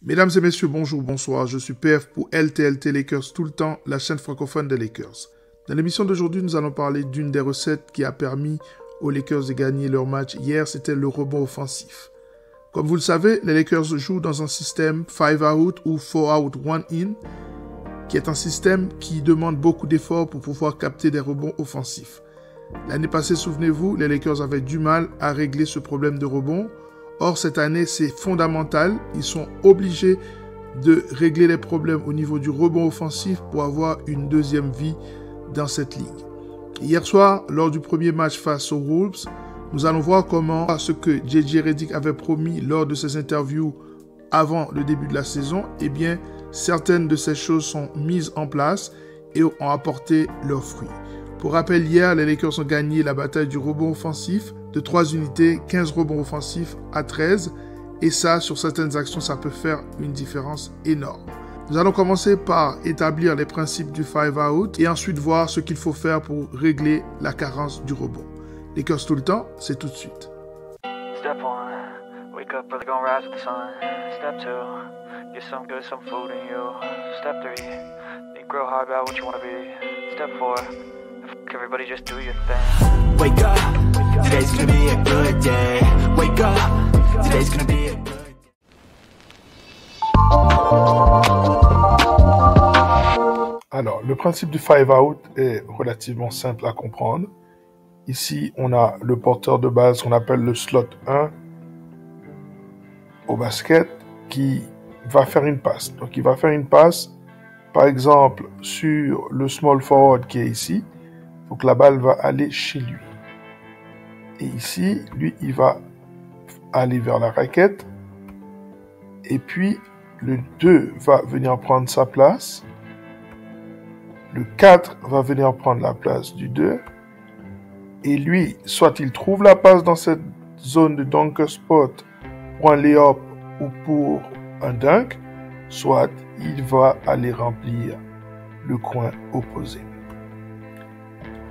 Mesdames et messieurs, bonjour, bonsoir, je suis PF pour LTLT Lakers tout le temps, la chaîne francophone des Lakers. Dans l'émission d'aujourd'hui, nous allons parler d'une des recettes qui a permis aux Lakers de gagner leur match hier, c'était le rebond offensif. Comme vous le savez, les Lakers jouent dans un système 5 out ou 4 out 1 in, qui est un système qui demande beaucoup d'efforts pour pouvoir capter des rebonds offensifs. L'année passée, souvenez-vous, les Lakers avaient du mal à régler ce problème de rebond. Or, cette année, c'est fondamental. Ils sont obligés de régler les problèmes au niveau du rebond offensif pour avoir une deuxième vie dans cette ligue. Hier soir, lors du premier match face aux Wolves, nous allons voir comment ce que J.J. Redick avait promis lors de ses interviews avant le début de la saison, eh bien, certaines de ces choses sont mises en place et ont apporté leurs fruits. Pour rappel, hier, les Lakers ont gagné la bataille du rebond offensif de 3 unités, 15 rebonds offensifs à 13. Et ça, sur certaines actions, ça peut faire une différence énorme. Nous allons commencer par établir les principes du 5 out et ensuite voir ce qu'il faut faire pour régler la carence du rebond. Lakers tout le temps, c'est tout de suite. Step 1, wake up early, gonna rise with the sun. Step 2, get some good, some food in you. Step 3, think real hard about what you wanna be. Step 4, everybody just do your thing. Wake up, today's gonna be a good day. Wake up, today's gonna be a good day. Alors, le principe du 5 out est relativement simple à comprendre. Ici, on a le porteur de base qu'on appelle le slot 1 au basket qui va faire une passe. Donc, il va faire une passe, par exemple, sur le small forward qui est ici. Donc, la balle va aller chez lui. Et ici, lui, il va aller vers la raquette. Et puis, le 2 va venir prendre sa place. Le 4 va venir prendre la place du 2. Et lui, soit il trouve la passe dans cette zone de dunker spot pour un lay-up ou pour un dunk, soit il va aller remplir le coin opposé.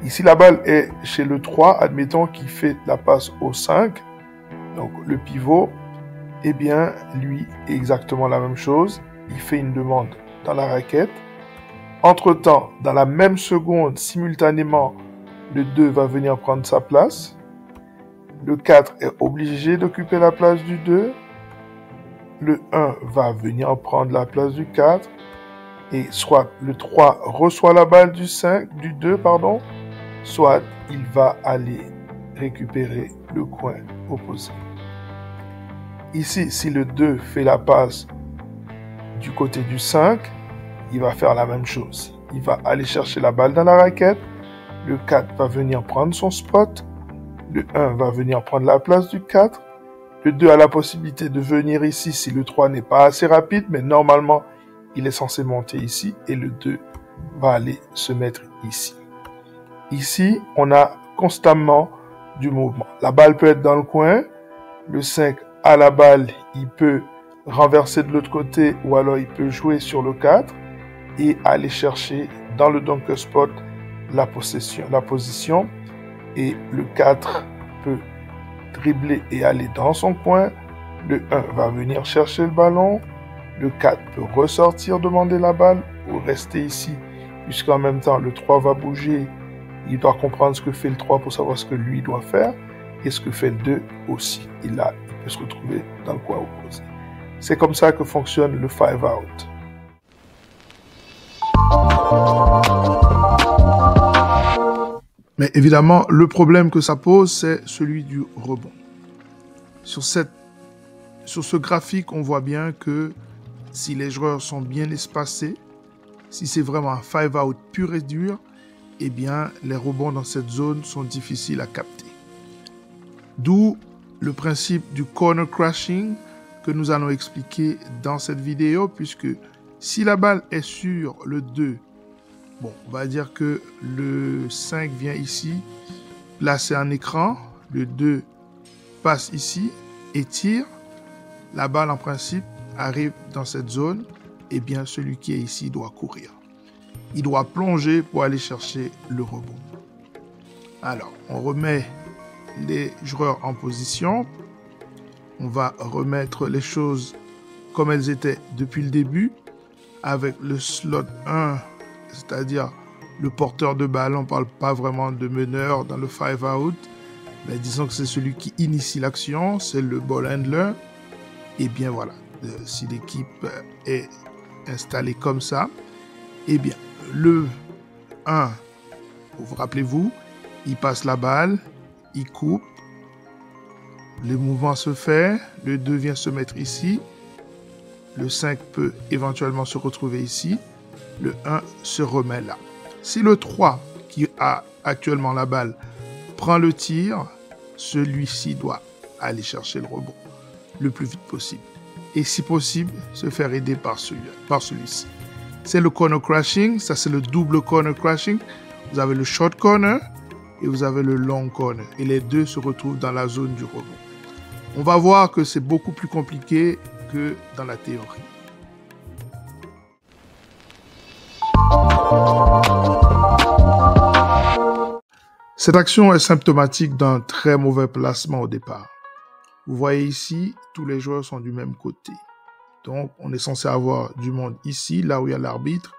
Ici, la balle est chez le 3, admettons qu'il fait la passe au 5. Donc, le pivot, eh bien, lui, exactement la même chose. Il fait une demande dans la raquette. Entre-temps, dans la même seconde, simultanément, le 2 va venir prendre sa place. Le 4 est obligé d'occuper la place du 2. Le 1 va venir prendre la place du 4. Et soit le 3 reçoit la balle du 2, soit il va aller récupérer le coin opposé. Ici, si le 2 fait la passe du côté du 5, il va faire la même chose. Il va aller chercher la balle dans la raquette. Le 4 va venir prendre son spot. Le 1 va venir prendre la place du 4. Le 2 a la possibilité de venir ici si le 3 n'est pas assez rapide, mais normalement, il est censé monter ici et le 2 va aller se mettre ici. Ici, on a constamment du mouvement. La balle peut être dans le coin. Le 5 a la balle, il peut renverser de l'autre côté ou alors il peut jouer sur le 4 et aller chercher dans le dunker spot la position. Et le 4 peut dribbler et aller dans son coin. Le 1 va venir chercher le ballon. Le 4 peut ressortir, demander la balle ou rester ici, puisqu'en même temps, le 3 va bouger. Il doit comprendre ce que fait le 3 pour savoir ce que lui doit faire et ce que fait le 2 aussi. Il peut se retrouver dans le coin opposé. C'est comme ça que fonctionne le 5 out. Mais évidemment, le problème que ça pose, c'est celui du rebond. Sur ce graphique, on voit bien que si les joueurs sont bien espacés, si c'est vraiment un 5 out pur et dur, eh bien, les rebonds dans cette zone sont difficiles à capter. D'où le principe du corner crashing que nous allons expliquer dans cette vidéo, puisque si la balle est sur le 2, bon, on va dire que le 5 vient ici, placer un écran, le 2 passe ici et tire, la balle en principe arrive dans cette zone, et bien celui qui est ici doit courir. Il doit plonger pour aller chercher le rebond. Alors, on remet les joueurs en position. On va remettre les choses comme elles étaient depuis le début, avec le slot 1, c'est-à-dire le porteur de balle. On ne parle pas vraiment de meneur dans le 5 out, mais disons que c'est celui qui initie l'action, c'est le ball handler. Et bien voilà, si l'équipe est installée comme ça, eh bien le 1, vous rappelez-vous, il passe la balle, il coupe, le mouvement se fait, le 2 vient se mettre ici, le 5 peut éventuellement se retrouver ici, le 1 se remet là. Si le 3, qui a actuellement la balle, prend le tir, celui-ci doit aller chercher le rebond le plus vite possible. Et si possible, se faire aider par celui-ci. C'est le corner crashing, ça c'est le double corner crashing. Vous avez le short corner et vous avez le long corner. Et les deux se retrouvent dans la zone du rebond. On va voir que c'est beaucoup plus compliqué que dans la théorie. Cette action est symptomatique d'un très mauvais placement au départ. Vous voyez ici, tous les joueurs sont du même côté. Donc, on est censé avoir du monde ici, là où il y a l'arbitre,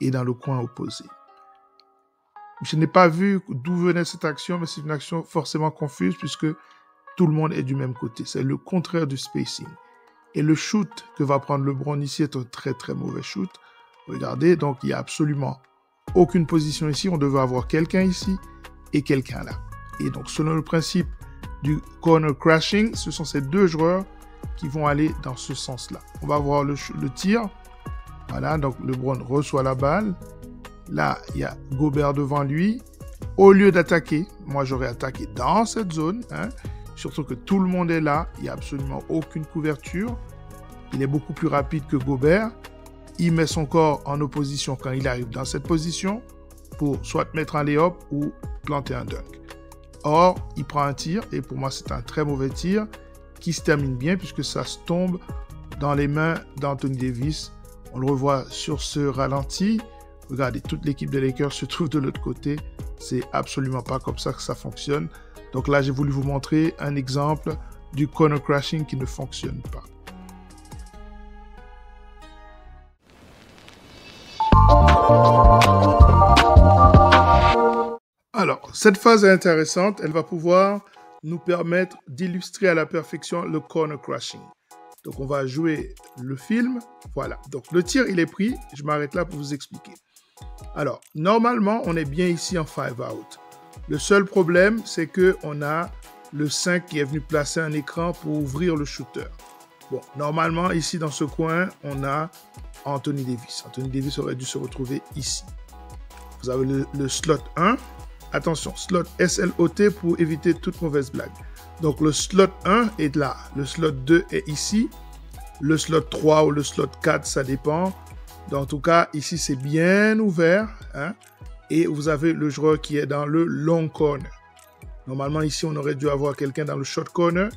et dans le coin opposé. Je n'ai pas vu d'où venait cette action, mais c'est une action forcément confuse puisque tout le monde est du même côté. C'est le contraire du spacing. Et le shoot que va prendre LeBron ici est un très très mauvais shoot. Regardez, donc il n'y a absolument aucune position ici. On devait avoir quelqu'un ici et quelqu'un là. Et donc, selon le principe du corner crashing, ce sont ces deux joueurs qui vont aller dans ce sens-là. On va voir le tir. Voilà, donc LeBron reçoit la balle. Là, il y a Gobert devant lui. Au lieu d'attaquer, moi j'aurais attaqué dans cette zone. Surtout que tout le monde est là. Il n'y a absolument aucune couverture. Il est beaucoup plus rapide que Gobert. Il met son corps en opposition quand il arrive dans cette position pour soit mettre un lay-up ou planter un dunk. Or, il prend un tir, et pour moi, c'est un très mauvais tir, qui se termine bien, puisque ça se tombe dans les mains d'Anthony Davis. On le revoit sur ce ralenti. Regardez, toute l'équipe des Lakers se trouve de l'autre côté. C'est absolument pas comme ça que ça fonctionne. Donc là, j'ai voulu vous montrer un exemple du corner crashing qui ne fonctionne pas. Alors, cette phase est intéressante. Elle va pouvoir nous permettre d'illustrer à la perfection le corner crashing. Donc, on va jouer le film. Voilà. Donc, le tir, il est pris. Je m'arrête là pour vous expliquer. Alors, normalement, on est bien ici en 5 out. Le seul problème, c'est qu'on a le 5 qui est venu placer un écran pour ouvrir le shooter. Bon, normalement, ici, dans ce coin, on a Anthony Davis. Anthony Davis aurait dû se retrouver ici. Vous avez le slot 1. Attention, slot SLOT pour éviter toute mauvaise blague. Donc, le slot 1 est là. Le slot 2 est ici. Le slot 3 ou le slot 4, ça dépend. Donc, en tout cas, ici, c'est bien ouvert. Et vous avez le joueur qui est dans le long corner. Normalement, ici, on aurait dû avoir quelqu'un dans le short corner.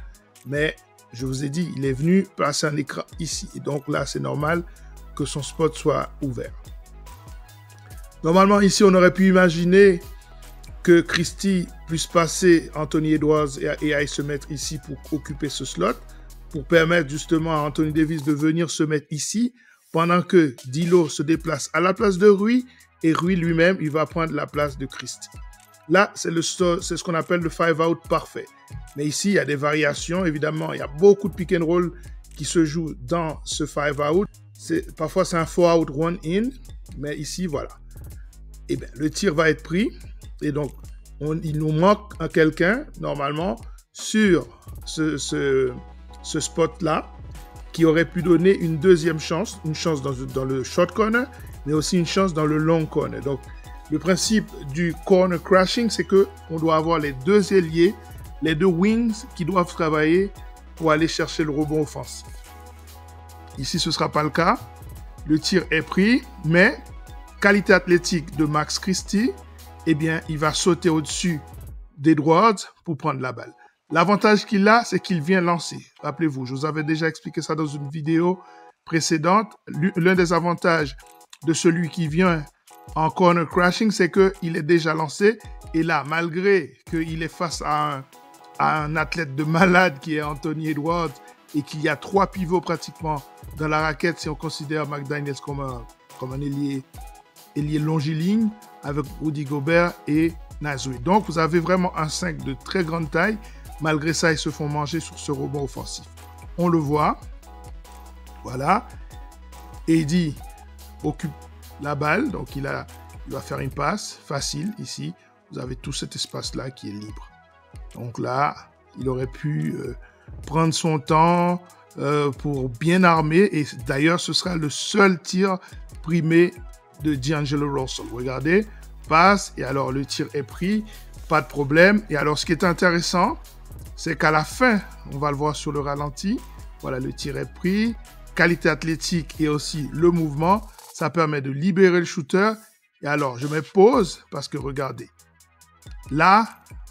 Mais, je vous ai dit, il est venu placer un écran ici. Et donc, là, c'est normal que son spot soit ouvert. Normalement, ici, on aurait pu imaginer que Christie puisse passer Anthony Edwards et aille se mettre ici pour occuper ce slot, pour permettre justement à Anthony Davis de venir se mettre ici, pendant que D'Lo se déplace à la place de Rui, et Rui lui-même, il va prendre la place de Christie. Là, c'est ce qu'on appelle le 5 out parfait. Mais ici, il y a des variations, évidemment, il y a beaucoup de pick and roll qui se jouent dans ce 5 out. Parfois, c'est un 4 out, 1 in, mais ici, voilà. Eh bien, le tir va être pris. Et donc, il nous manque quelqu'un, normalement, sur ce spot-là, qui aurait pu donner une deuxième chance, une chance dans le short corner, mais aussi une chance dans le long corner. Donc, le principe du corner crashing, c'est qu'on doit avoir les deux ailiers, les deux wings qui doivent travailler pour aller chercher le rebond offensif. Ici, ce ne sera pas le cas. Le tir est pris, mais qualité athlétique de Max Christie, eh bien, il va sauter au-dessus d'Edwards pour prendre la balle. L'avantage qu'il a, c'est qu'il vient lancer. Rappelez-vous, je vous avais déjà expliqué ça dans une vidéo précédente. L'un des avantages de celui qui vient en corner crashing, c'est qu'il est déjà lancé. Et là, malgré qu'il est face à un athlète de malade qui est Anthony Edwards, et qu'il y a 3 pivots pratiquement dans la raquette si on considère McDaniels comme un ailier longiligne avec Rudy Gobert et Naz Reid. Donc vous avez vraiment un 5 de très grande taille. Malgré ça, ils se font manger sur ce rebond offensif. On le voit. Voilà. AD occupe la balle, donc il va faire une passe facile ici. Vous avez tout cet espace-là qui est libre. Donc là, il aurait pu prendre son temps pour bien armer. Et d'ailleurs, ce sera le seul tir primé de D'Angelo Russell. Regardez, passe, et alors le tir est pris, pas de problème. Et alors, ce qui est intéressant, c'est qu'à la fin, on va le voir sur le ralenti, voilà, le tir est pris, qualité athlétique et aussi le mouvement, ça permet de libérer le shooter. Et alors, je me pose parce que regardez, là,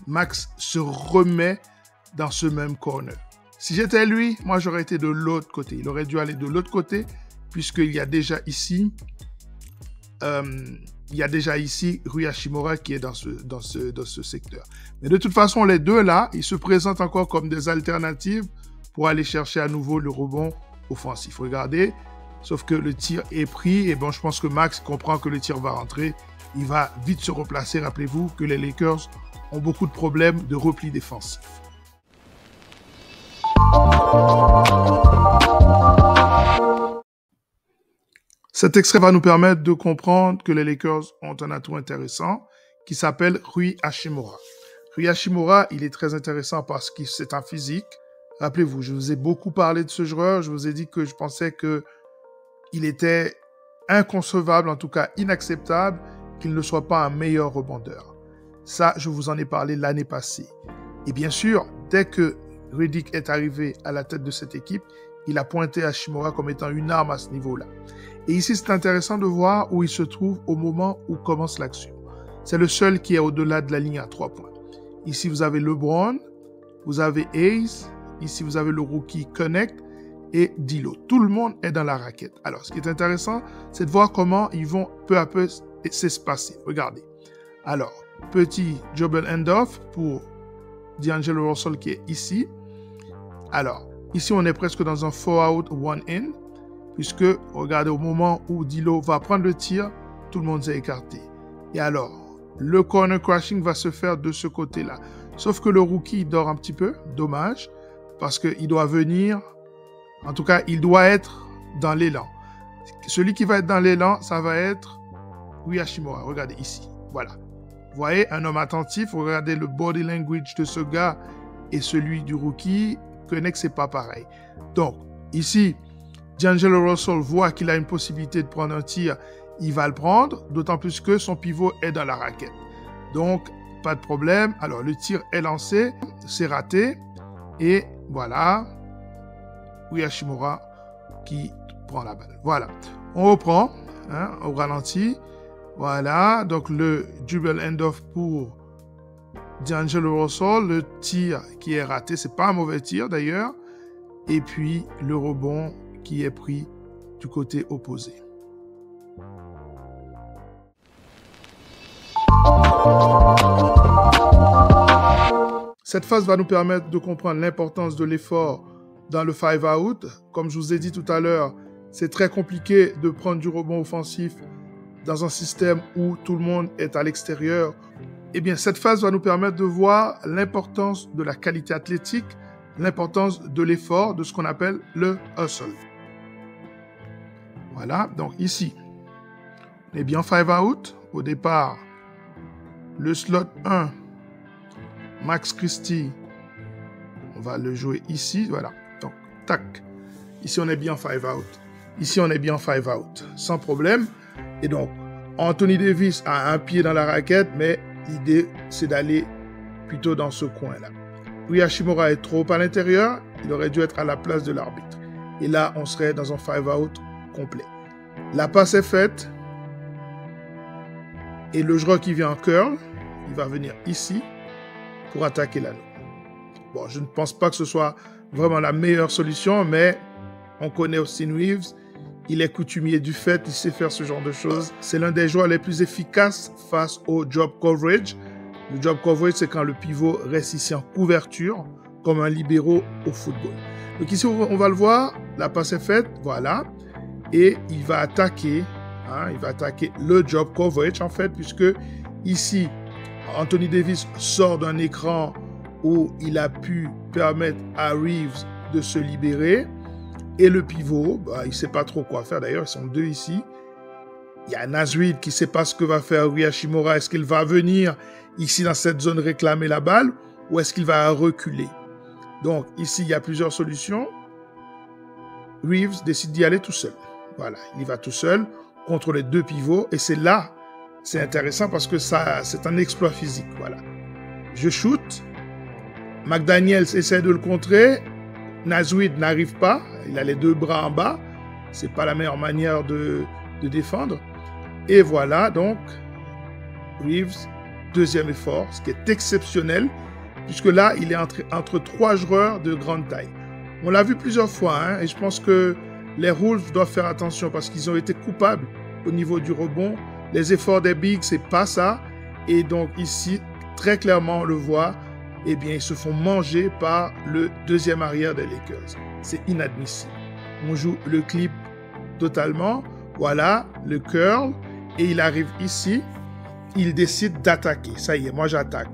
Max se remet dans ce même corner. Si j'étais lui, moi, j'aurais été de l'autre côté. Il aurait dû aller de l'autre côté puisqu'il y a déjà ici... Rui Hachimura qui est dans ce secteur. Mais de toute façon, les deux là, ils se présentent encore comme des alternatives pour aller chercher à nouveau le rebond offensif. Regardez, sauf que le tir est pris et bon, je pense que Max comprend que le tir va rentrer. Il va vite se replacer. Rappelez-vous que les Lakers ont beaucoup de problèmes de repli défensif. Cet extrait va nous permettre de comprendre que les Lakers ont un atout intéressant qui s'appelle Rui Hachimura. Rui Hachimura, il est très intéressant parce que c'est un physique. Rappelez-vous, je vous ai beaucoup parlé de ce joueur. Je vous ai dit que je pensais qu'il était inconcevable, en tout cas inacceptable, qu'il ne soit pas un meilleur rebondeur. Ça, je vous en ai parlé l'année passée. Et bien sûr, dès que Redick est arrivé à la tête de cette équipe, il a pointé Hachimura comme étant une arme à ce niveau-là. Et ici, c'est intéressant de voir où il se trouve au moment où commence l'action. C'est le seul qui est au-delà de la ligne à 3 points. Ici, vous avez LeBron, vous avez Hayes, ici, vous avez le rookie Connect et D'Lo. Tout le monde est dans la raquette. Alors, ce qui est intéressant, c'est de voir comment ils vont peu à peu s'espacer. Regardez. Alors, petit dribble end-off pour D'Angelo Russell qui est ici. Alors, ici, on est presque dans un 4-out, 1-in. Puisque, regardez, au moment où D'Lo va prendre le tir, tout le monde s'est écarté. Et alors, le corner crashing va se faire de ce côté-là. Sauf que le rookie dort un petit peu, dommage, parce qu'il doit venir, en tout cas, il doit être dans l'élan. Celui qui va être dans l'élan, ça va être Rui Hachimura. Regardez ici, voilà. Vous voyez, un homme attentif, regardez le body language de ce gars et celui du rookie, Connect, c'est pas pareil. Donc, ici, D'Angelo Russell voit qu'il a une possibilité de prendre un tir, il va le prendre, d'autant plus que son pivot est dans la raquette. Donc, pas de problème. Alors, le tir est lancé, c'est raté, et voilà, Rui Hachimura qui prend la balle. Voilà, on reprend, au ralenti. Voilà, donc le dribble end-off pour D'Angelo Russell, le tir qui est raté, c'est pas un mauvais tir d'ailleurs, et puis le rebond qui est pris du côté opposé. Cette phase va nous permettre de comprendre l'importance de l'effort dans le 5-out. Comme je vous ai dit tout à l'heure, c'est très compliqué de prendre du rebond offensif dans un système où tout le monde est à l'extérieur. Eh bien, cette phase va nous permettre de voir l'importance de la qualité athlétique, l'importance de l'effort, de ce qu'on appelle le hustle. Voilà, donc ici, on est bien 5-out. Au départ, le slot 1, Max Christie, on va le jouer ici, voilà. Donc, tac. Ici, on est bien 5-out. Ici, on est bien 5-out, sans problème. Et donc, Anthony Davis a un pied dans la raquette, mais l'idée, c'est d'aller plutôt dans ce coin-là. Rui Hachimura est trop à l'intérieur, il aurait dû être à la place de l'arbitre. Et là, on serait dans un 5-out complet. La passe est faite. Et le joueur qui vient en curl, il va venir ici pour attaquer l'anneau. Bon, je ne pense pas que ce soit vraiment la meilleure solution, mais on connaît Austin Reeves. Il est coutumier du fait, il sait faire ce genre de choses. C'est l'un des joueurs les plus efficaces face au drop coverage. Le drop coverage, c'est quand le pivot reste ici en couverture, comme un libéro au football. Donc ici, on va le voir, la passe est faite, voilà. Et il va attaquer, il va attaquer le job coverage en fait, puisque ici, Anthony Davis sort d'un écran où il a pu permettre à Reeves de se libérer. Et le pivot, il ne sait pas trop quoi faire. D'ailleurs, ils sont deux ici. Il y a Naz Reid qui ne sait pas ce que va faire Rui Hachimura. Est-ce qu'il va venir ici dans cette zone réclamer la balle ou est-ce qu'il va reculer? Donc ici, il y a plusieurs solutions. Reeves décide d'y aller tout seul. Voilà, il y va tout seul contre les deux pivots. Et c'est là, c'est intéressant parce que ça, c'est un exploit physique. Voilà. Je shoot. McDaniels essaie de le contrer. Naz Reid n'arrive pas. Il a les deux bras en bas. C'est pas la meilleure manière de défendre. Et voilà, donc, Reeves, deuxième effort, ce qui est exceptionnel, puisque là, il est entre trois joueurs de grande taille. On l'a vu plusieurs fois, et je pense que les Wolves doivent faire attention parce qu'ils ont été coupables au niveau du rebond. Les efforts des bigs, c'est pas ça. Et donc ici, très clairement, on le voit, eh bien, ils se font manger par le deuxième arrière des Lakers. C'est inadmissible. On joue le clip totalement. Voilà, le curl. Et il arrive ici. Il décide d'attaquer. Ça y est, moi j'attaque.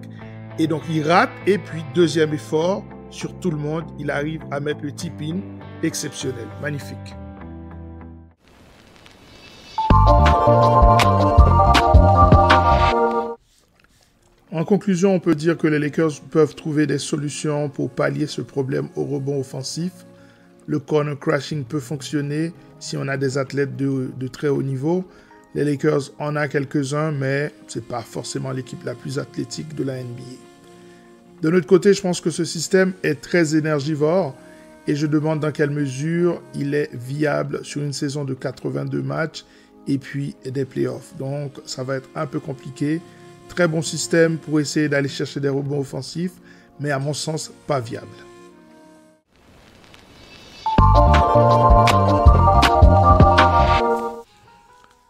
Et donc, il rate. Et puis, deuxième effort sur tout le monde. Il arrive à mettre le tip-in. Exceptionnel. Magnifique. En conclusion, on peut dire que les Lakers peuvent trouver des solutions pour pallier ce problème au rebond offensif. Le corner crashing peut fonctionner si on a des athlètes de très haut niveau. Les Lakers en ont quelques-uns, mais ce n'est pas forcément l'équipe la plus athlétique de la NBA. De notre côté, je pense que ce système est très énergivore et je demande dans quelle mesure il est viable sur une saison de 82 matchs et puis des playoffs. Donc, ça va être un peu compliqué. Très bon système pour essayer d'aller chercher des rebonds offensifs, mais à mon sens, pas viable.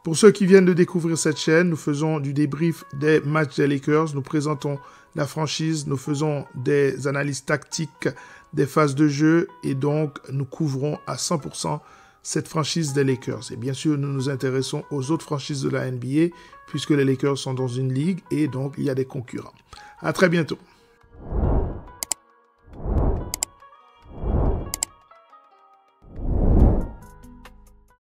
Pour ceux qui viennent de découvrir cette chaîne, nous faisons du débrief des matchs des Lakers, nous présentons la franchise, nous faisons des analyses tactiques des phases de jeu et donc nous couvrons à 100% cette franchise des Lakers. Et bien sûr, nous nous intéressons aux autres franchises de la NBA puisque les Lakers sont dans une ligue et donc il y a des concurrents. À très bientôt.